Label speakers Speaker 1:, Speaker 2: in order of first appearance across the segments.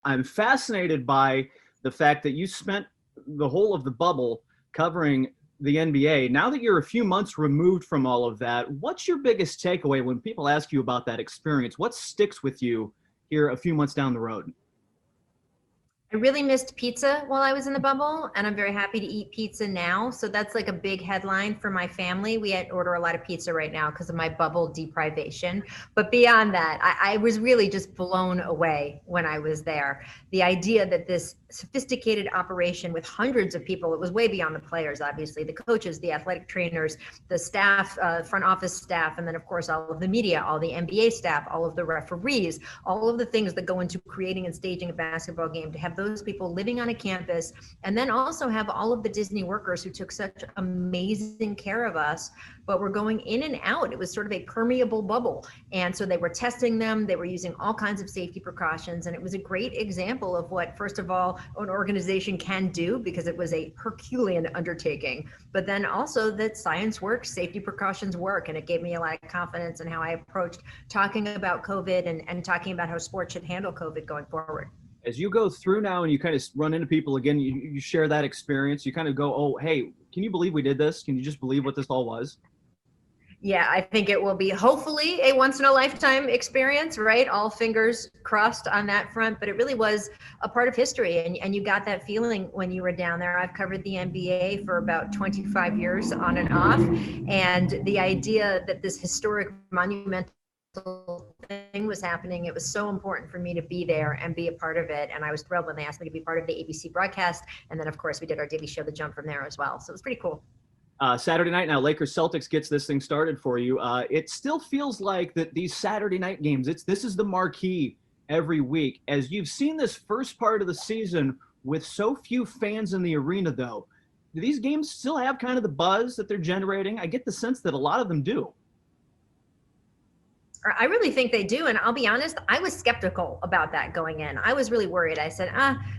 Speaker 1: I'm fascinated by the fact that you spent the whole of the bubble covering the NBA. Now that you're a few months removed from all of that, what's your biggest takeaway when people ask you about that experience? What sticks with you here a few months down the road?
Speaker 2: I really missed pizza while I was in the bubble, and I'm very happy to eat pizza now. So that's like a big headline for my family. We order a lot of pizza right now because of my bubble deprivation. But beyond that, I was really just blown away when I was there. The idea that this sophisticated operation with hundreds of people, it was way beyond the players, obviously, the coaches, the athletic trainers, the staff, front office staff, and then, of course, all of the media, all the NBA staff, all of the referees, all of the things that go into creating and staging a basketball game, to have those people living on a campus, and then also have all of the Disney workers who took such amazing care of us, but were going in and out. It was sort of a permeable bubble. And so they were testing them, they were using all kinds of safety precautions. And it was a great example of what, first of all, an organization can do, because it was a Herculean undertaking, but then also that science works, safety precautions work. And it gave me a lot of confidence in how I approached talking about COVID and talking about how sports should handle COVID going forward.
Speaker 1: As you go through now and you kind of run into people again, you share that experience, you kind of go, oh, hey, can you believe we did this? Can you just believe what this all was?
Speaker 2: Yeah, I think it will be hopefully a once in a lifetime experience, right? All fingers crossed on that front, but it really was a part of history. And you got that feeling when you were down there. I've covered the NBA for about 25 years on and off. And the idea that this historic monumental thing was happening, it was so important for me to be there and be a part of it. And I was thrilled when they asked me to be part of the ABC broadcast. And then, of course, we did our daily show, The Jump, from there as well. So it was pretty cool.
Speaker 1: Saturday night now, Lakers Celtics gets this thing started for you. It still feels like that these Saturday night games, this is the marquee every week. As you've seen this first part of the season with so few fans in the arena, though, do these games still have kind of the buzz that they're generating? I get the sense that a lot of them do.
Speaker 2: I really think they do. And I'll be honest, I was skeptical about that going in. I was really worried. I said,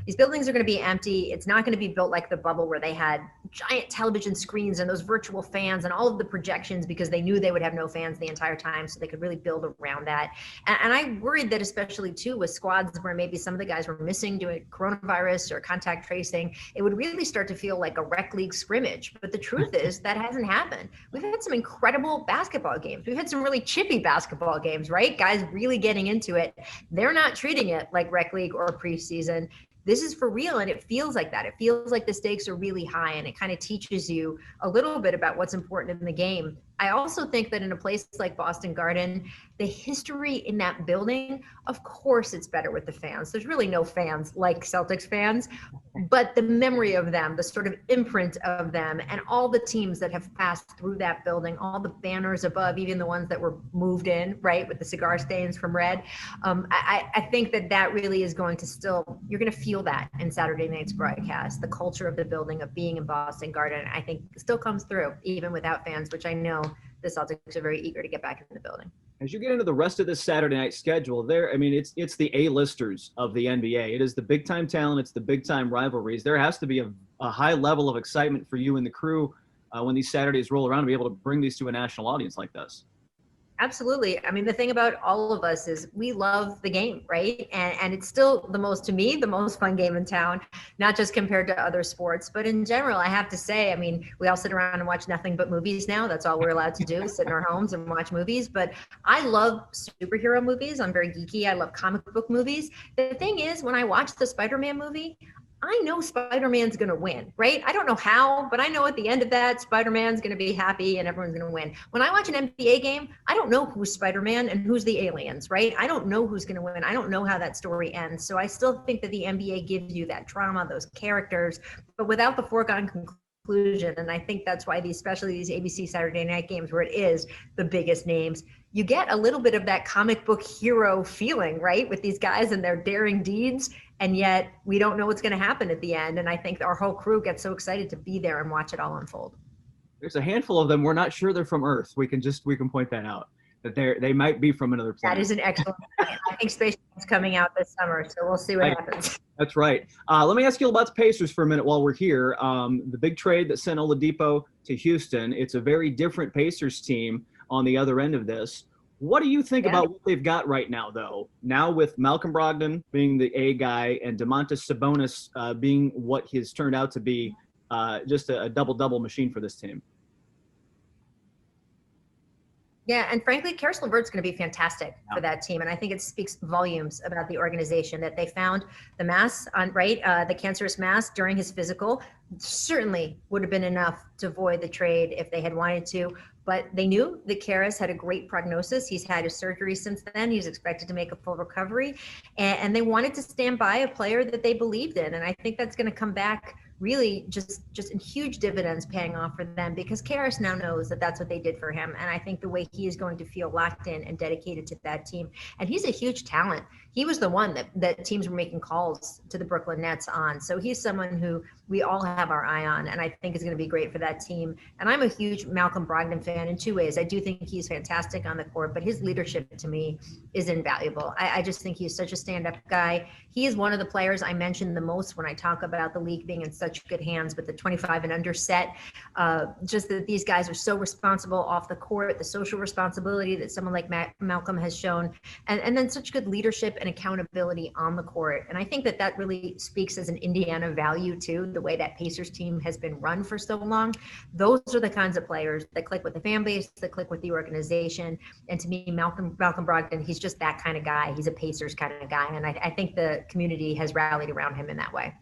Speaker 2: these buildings are going to be empty. It's not going to be built like the bubble where they had giant television screens and those virtual fans and all of the projections, because they knew they would have no fans the entire time. So they could really build around that. And I worried that, especially too, with squads where maybe some of the guys were missing doing coronavirus or contact tracing, it would really start to feel like a rec league scrimmage. But the truth is that hasn't happened. We've had some incredible basketball games. We've had some really chippy basketball games, right? Guys really getting into it. They're not treating it like rec league or preseason. This is for real, and it feels like that. It feels like the stakes are really high, and it kind of teaches you a little bit about what's important in the game. I also think that in a place like Boston Garden, the history in that building, of course it's better with the fans. There's really no fans like Celtics fans, but the memory of them, the sort of imprint of them, and all the teams that have passed through that building, all the banners above, even the ones that were moved in, right, with the cigar stains from red. I think that really is going to still, you're going to feel that in Saturday night's broadcast. The culture of the building, of being in Boston Garden, I think still comes through, even without fans, which I know the Celtics are very eager to get back in the building.
Speaker 1: As you get into the rest of this Saturday night schedule, it's the A-listers of the NBA. It is the big-time talent. It's the big-time rivalries. There has to be a high level of excitement for you and the crew when these Saturdays roll around to be able to bring these to a national audience like this.
Speaker 2: Absolutely. I mean, the thing about all of us is we love the game, right? And it's still to me, the most fun game in town, not just compared to other sports, but in general, I have to say, I mean, we all sit around and watch nothing but movies now. That's all we're allowed to do, sit in our homes and watch movies. But I love superhero movies. I'm very geeky. I love comic book movies. The thing is, when I watch the Spider-Man movie, I know Spider-Man's going to win, right? I don't know how, but I know at the end of that, Spider-Man's going to be happy and everyone's going to win. When I watch an NBA game, I don't know who's Spider-Man and who's the aliens, right? I don't know who's going to win. I don't know how that story ends. So I still think that the NBA gives you that drama, those characters, but without the foregone conclusion. And I think that's why especially these ABC Saturday night games, where it is the biggest names, you get a little bit of that comic book hero feeling, right? With these guys and their daring deeds. And yet we don't know what's going to happen at the end. And I think our whole crew gets so excited to be there and watch it all unfold.
Speaker 1: There's a handful of them. We're not sure they're from Earth. We can point that out, that they might be from another planet.
Speaker 2: That is an excellent point. I think Space Jam's coming out this summer, so we'll see what happens.
Speaker 1: That's right. Let me ask you about the Pacers for a minute while we're here. The big trade that sent Oladipo to Houston, it's a very different Pacers team on the other end of this. What do you think
Speaker 2: Yeah.
Speaker 1: about what they've got right now, though? Now with Malcolm Brogdon being the A guy and Domantas Sabonis being what he's turned out to be, just a double-double machine for this team.
Speaker 2: Yeah, and frankly, Karis LeVert's going to be fantastic
Speaker 1: Yeah.
Speaker 2: for that team, and I think it speaks volumes about the organization that they found the mass on the cancerous mass during his physical. Certainly would have been enough to avoid the trade if they had wanted to, but they knew that Karis had a great prognosis. He's had his surgery since then. He's expected to make a full recovery, and they wanted to stand by a player that they believed in, and I think that's going to come back really just in huge dividends paying off for them, because Karis now knows that that's what they did for him. And I think the way he is going to feel locked in and dedicated to that team, and he's a huge talent. He was the one that teams were making calls to the Brooklyn Nets on. So he's someone who we all have our eye on, and I think is going to be great for that team. And I'm a huge Malcolm Brogdon fan in two ways. I do think he's fantastic on the court, but his leadership to me is invaluable. I just think he's such a stand-up guy. He is one of the players I mention the most when I talk about the league being in such good hands with the 25 and under set. Just that these guys are so responsible off the court, the social responsibility that someone like Malcolm has shown, and then such good leadership and accountability on the court. And I think that really speaks as an Indiana value too, the way that Pacers team has been run for so long. Those are the kinds of players that click with the fan base, that click with the organization. And to me, Malcolm Brogdon, he's just that kind of guy. He's a Pacers kind of guy. And I think the community has rallied around him in that way.